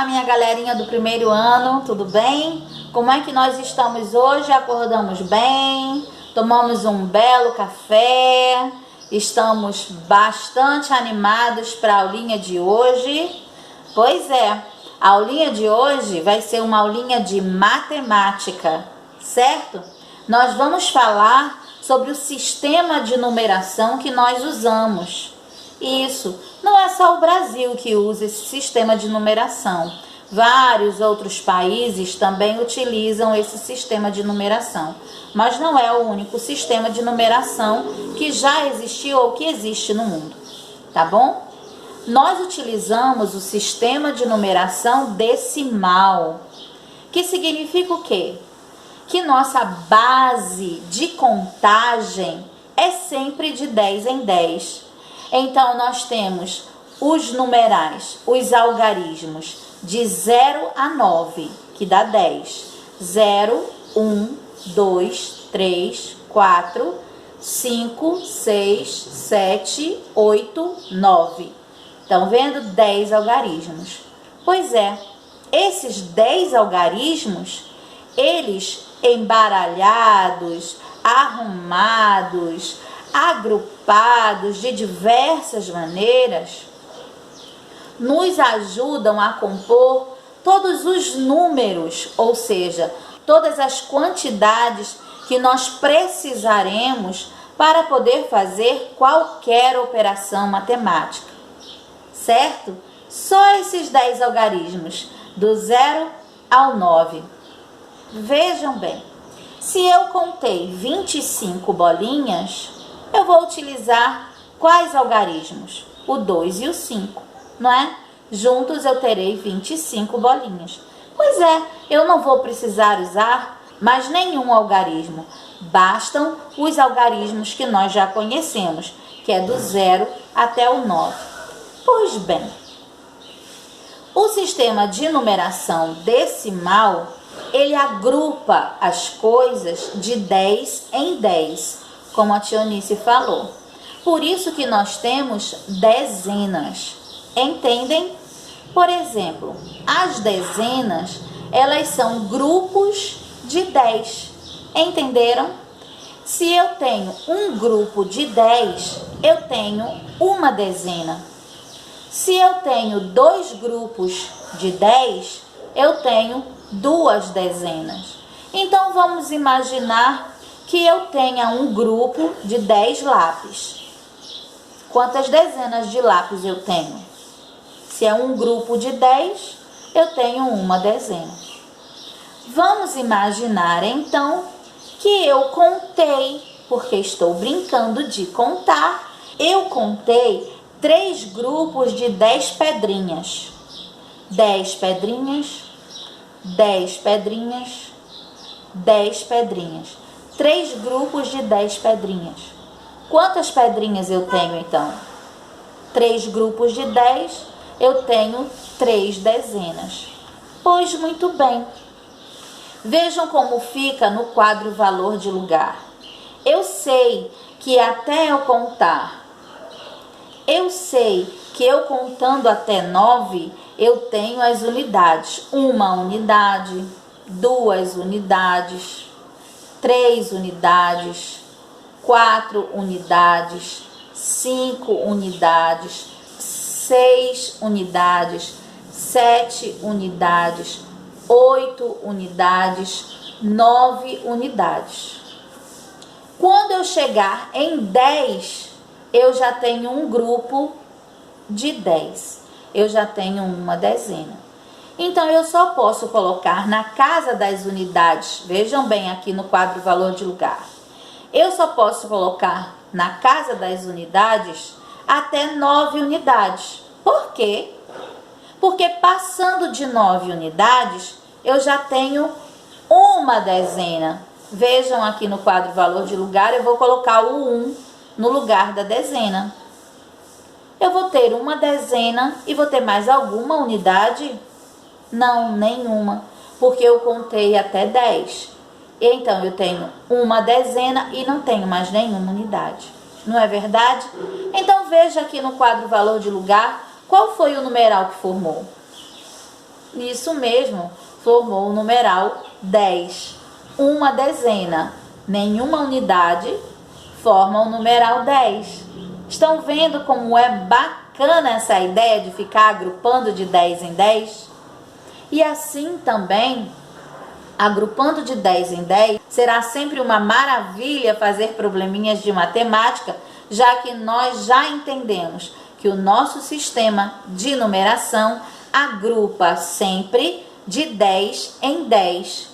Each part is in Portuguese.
Olá, minha galerinha do primeiro ano, tudo bem? Como é que nós estamos hoje? Acordamos bem, tomamos um belo café, estamos bastante animados para a aulinha de hoje. Pois é, a aulinha de hoje vai ser uma aulinha de matemática, certo? Nós vamos falar sobre o sistema de numeração que nós usamos. Isso, não é só o Brasil que usa esse sistema de numeração. Vários outros países também utilizam esse sistema de numeração. Mas não é o único sistema de numeração que já existiu ou que existe no mundo. Tá bom? Nós utilizamos o sistema de numeração decimal. Que significa o quê? Que nossa base de contagem é sempre de 10 em 10. Então, nós temos os numerais, os algarismos de 0 a 9, que dá 10. 0, 1, 2, 3, 4, 5, 6, 7, 8, 9. Estão vendo? 10 algarismos. Pois é, esses 10 algarismos, eles embaralhados, arrumados, agrupados de diversas maneiras, nos ajudam a compor todos os números, ou seja, todas as quantidades que nós precisaremos para poder fazer qualquer operação matemática, certo? Só esses 10 algarismos, do 0 ao 9. Vejam bem, se eu contei 25 bolinhas, eu vou utilizar quais algarismos? O 2 e o 5, não é? Juntos eu terei 25 bolinhas. Pois é, eu não vou precisar usar mais nenhum algarismo. Bastam os algarismos que nós já conhecemos, que é do 0 até o 9. Pois bem, o sistema de numeração decimal, ele agrupa as coisas de 10 em 10. Como a tia Eunice falou. Por isso que nós temos dezenas. Entendem? Por exemplo, as dezenas, elas são grupos de 10. Entenderam? Se eu tenho um grupo de 10, eu tenho uma dezena. Se eu tenho dois grupos de 10, eu tenho duas dezenas. Então, vamos imaginar que eu tenha um grupo de 10 lápis. Quantas dezenas de lápis eu tenho? Se é um grupo de 10, eu tenho uma dezena. Vamos imaginar, então, que eu contei, porque estou brincando de contar, eu contei 3 grupos de 10 pedrinhas. 10 pedrinhas, 10 pedrinhas, 10 pedrinhas. 3 grupos de 10 pedrinhas. Quantas pedrinhas eu tenho, então? 3 grupos de 10, eu tenho 3 dezenas. Pois muito bem. Vejam como fica no quadro valor de lugar. Eu sei que até eu contar, eu sei que eu contando até 9, eu tenho as unidades. 1 unidade, 2 unidades, 3 unidades, 4 unidades, 5 unidades, 6 unidades, 7 unidades, 8 unidades, 9 unidades. Quando eu chegar em 10, eu já tenho um grupo de 10. Eu já tenho uma dezena. Então, eu só posso colocar na casa das unidades, vejam bem aqui no quadro valor de lugar, eu só posso colocar na casa das unidades até 9 unidades. Por quê? Porque passando de 9 unidades, eu já tenho uma dezena. Vejam aqui no quadro valor de lugar, eu vou colocar o 1 no lugar da dezena. Eu vou ter uma dezena e vou ter mais alguma unidade? Não, nenhuma, porque eu contei até 10. Então, eu tenho uma dezena e não tenho mais nenhuma unidade. Não é verdade? Então, veja aqui no quadro valor de lugar, qual foi o numeral que formou? Isso mesmo, formou o numeral 10. Uma dezena, nenhuma unidade, forma o numeral 10. Estão vendo como é bacana essa ideia de ficar agrupando de 10 em 10? E assim também, agrupando de 10 em 10, será sempre uma maravilha fazer probleminhas de matemática, já que nós já entendemos que o nosso sistema de numeração agrupa sempre de 10 em 10.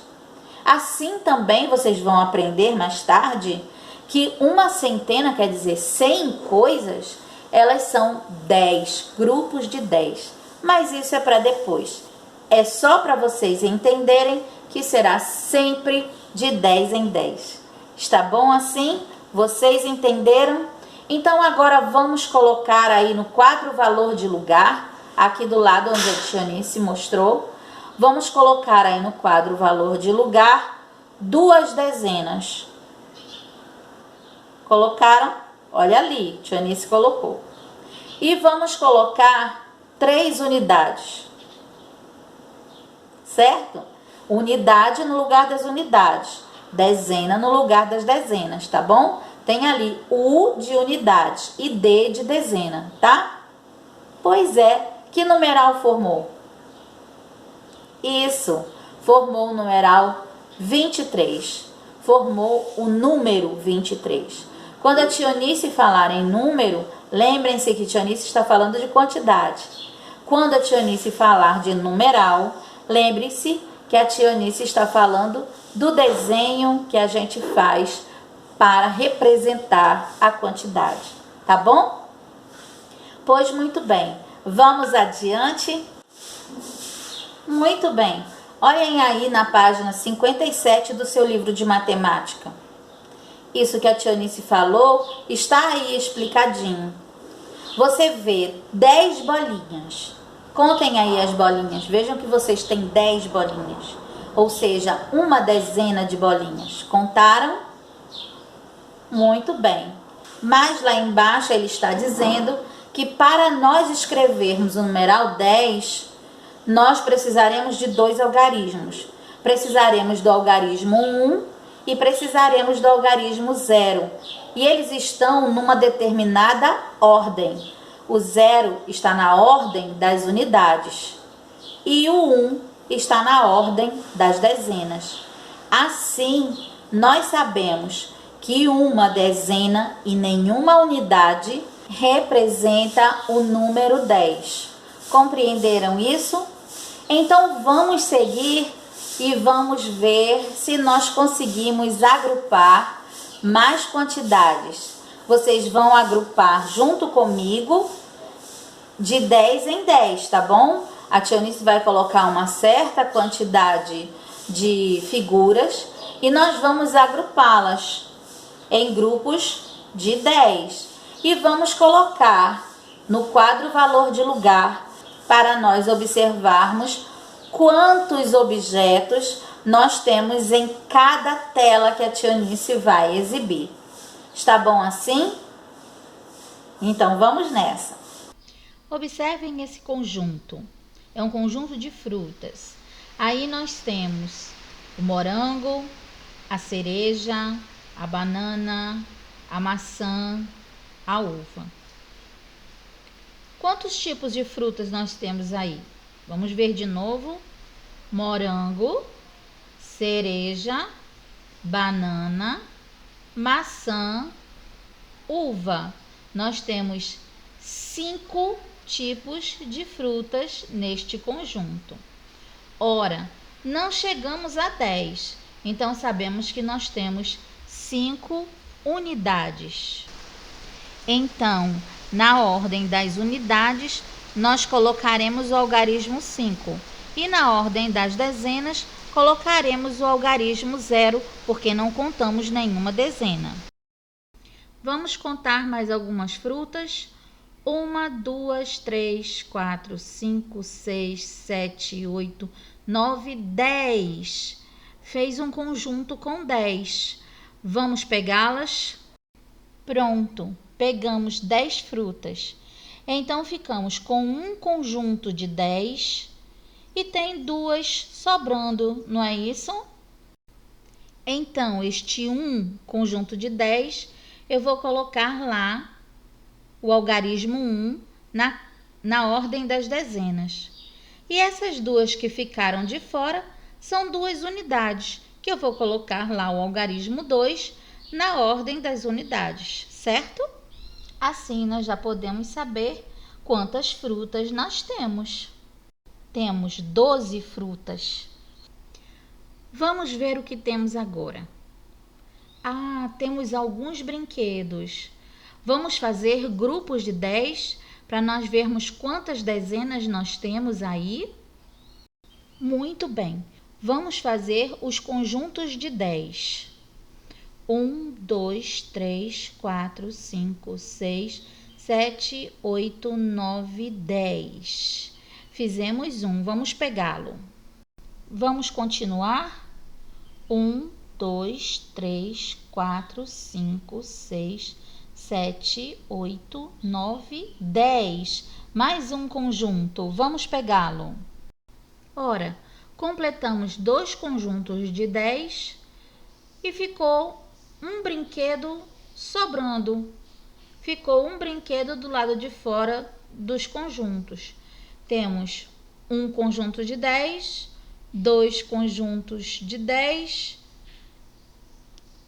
Assim também vocês vão aprender mais tarde que uma centena quer dizer 100 coisas, elas são 10 grupos de 10. Mas isso é para depois. É só para vocês entenderem que será sempre de 10 em 10. Está bom assim? Vocês entenderam? Então agora vamos colocar aí no quadro valor de lugar, aqui do lado onde a Tianice mostrou. Vamos colocar aí no quadro valor de lugar 2 dezenas. Colocaram? Olha ali, Tianice colocou. E vamos colocar 3 unidades. Certo? Unidade no lugar das unidades. Dezena no lugar das dezenas, tá bom? Tem ali U de unidade e D de dezena, tá? Pois é, que numeral formou? Isso, formou o numeral 23. Formou o número 23. Quando a Tianice falar em número, lembrem-se que Tianice está falando de quantidade. Quando a Tianice falar de numeral, lembre-se que a Tianice está falando do desenho que a gente faz para representar a quantidade, tá bom? Pois muito bem, vamos adiante? Muito bem, olhem aí na página 57 do seu livro de matemática. Isso que a Tianice falou está aí explicadinho. Você vê 10 bolinhas. Contem aí as bolinhas. Vejam que vocês têm 10 bolinhas. Ou seja, uma dezena de bolinhas. Contaram? Muito bem. Mas lá embaixo ele está dizendo que para nós escrevermos o numeral 10, nós precisaremos de 2 algarismos. Precisaremos do algarismo 1 e precisaremos do algarismo 0. E eles estão numa determinada ordem. O 0 está na ordem das unidades e o 1 está na ordem das dezenas. Assim, nós sabemos que uma dezena e nenhuma unidade representa o número 10. Compreenderam isso? Então vamos seguir e vamos ver se nós conseguimos agrupar mais quantidades. Vocês vão agrupar junto comigo de 10 em 10, tá bom? A Tianice vai colocar uma certa quantidade de figuras e nós vamos agrupá-las em grupos de 10. E vamos colocar no quadro valor de lugar para nós observarmos quantos objetos nós temos em cada tela que a Tianice vai exibir. Está bom assim? Então vamos nessa. Observem esse conjunto. É um conjunto de frutas. Aí nós temos o morango, a cereja, a banana, a maçã, a uva. Quantos tipos de frutas nós temos aí? Vamos ver de novo. Morango, cereja, banana, maçã, uva. Nós temos 5 tipos de frutas neste conjunto. Ora, não chegamos a 10, então sabemos que nós temos 5 unidades. Então, na ordem das unidades, nós colocaremos o algarismo 5 e na ordem das dezenas, colocaremos o algarismo 0, porque não contamos nenhuma dezena. Vamos contar mais algumas frutas. 1, 2, 3, 4, 5, 6, 7, 8, 9, 10. Fez um conjunto com 10. Vamos pegá-las? Pronto, pegamos 10 frutas. Então, ficamos com um conjunto de 10 e tem 2 sobrando, não é isso? Então, este conjunto de 10, eu vou colocar lá o algarismo 1 na ordem das dezenas. E essas 2 que ficaram de fora são 2 unidades, que eu vou colocar lá o algarismo 2 na ordem das unidades, certo? Assim, nós já podemos saber quantas frutas nós temos. Temos 12 frutas. Vamos ver o que temos agora. Temos alguns brinquedos. Vamos fazer grupos de 10 para nós vermos quantas dezenas nós temos aí. Muito bem. Vamos fazer os conjuntos de 10. 1, 2, 3, 4, 5, 6, 7, 8, 9, 10. Fizemos vamos pegá-lo. Vamos continuar? 1, 2, 3, 4, 5, 6, 7, 8, 9, 10. Mais um conjunto. Vamos pegá-lo. Ora, completamos 2 conjuntos de 10 e ficou um brinquedo sobrando. Ficou um brinquedo do lado de fora dos conjuntos. Temos um conjunto de 10, 2 conjuntos de 10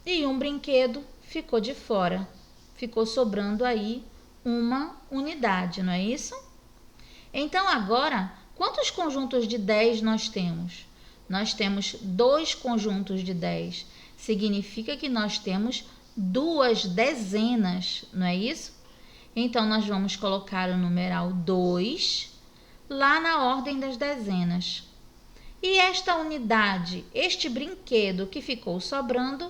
e um brinquedo ficou de fora. Ficou sobrando aí uma unidade, não é isso? Então, agora, quantos conjuntos de 10 nós temos? Nós temos 2 conjuntos de 10. Significa que nós temos 2 dezenas, não é isso? Então, nós vamos colocar o numeral 2 lá na ordem das dezenas. E esta unidade, este brinquedo que ficou sobrando,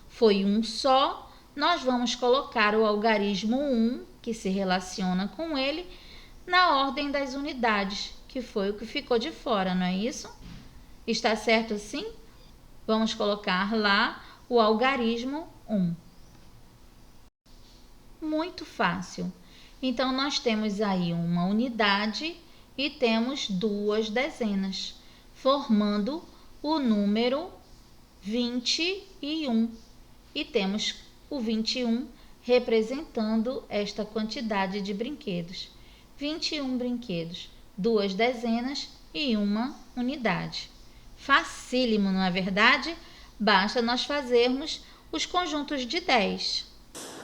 foi um só. Nós vamos colocar o algarismo 1, que se relaciona com ele, na ordem das unidades, que foi o que ficou de fora, não é isso? Está certo assim? Vamos colocar lá o algarismo 1. Muito fácil. Então, nós temos aí uma unidade e temos 2 dezenas, formando o número 21. E temos o 21 representando esta quantidade de brinquedos. 21 brinquedos, 2 dezenas e uma unidade. Facílimo, não é verdade? Basta nós fazermos os conjuntos de 10.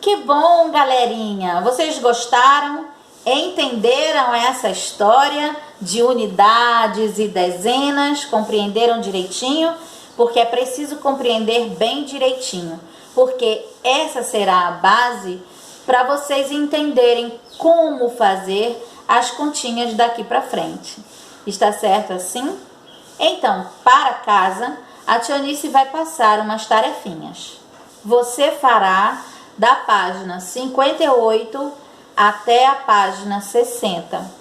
Que bom, galerinha! Vocês gostaram? Entenderam essa história de unidades e dezenas? Compreenderam direitinho? Porque é preciso compreender bem direitinho, porque essa será a base para vocês entenderem como fazer as continhas daqui para frente. Está certo assim? Então, para casa, a tia Eunice vai passar umas tarefinhas. Você fará da página 58 até a página 60,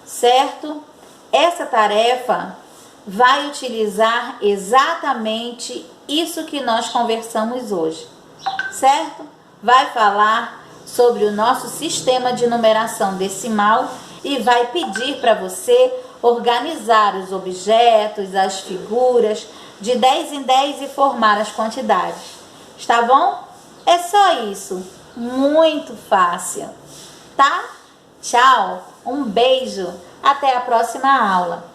certo? Essa tarefa vai utilizar exatamente isso que nós conversamos hoje, certo? Vai falar sobre o nosso sistema de numeração decimal e vai pedir para você organizar os objetos, as figuras, de 10 em 10 e formar as quantidades. Está bom? É só isso. Muito fácil. Tá? Tchau. Um beijo. Até a próxima aula.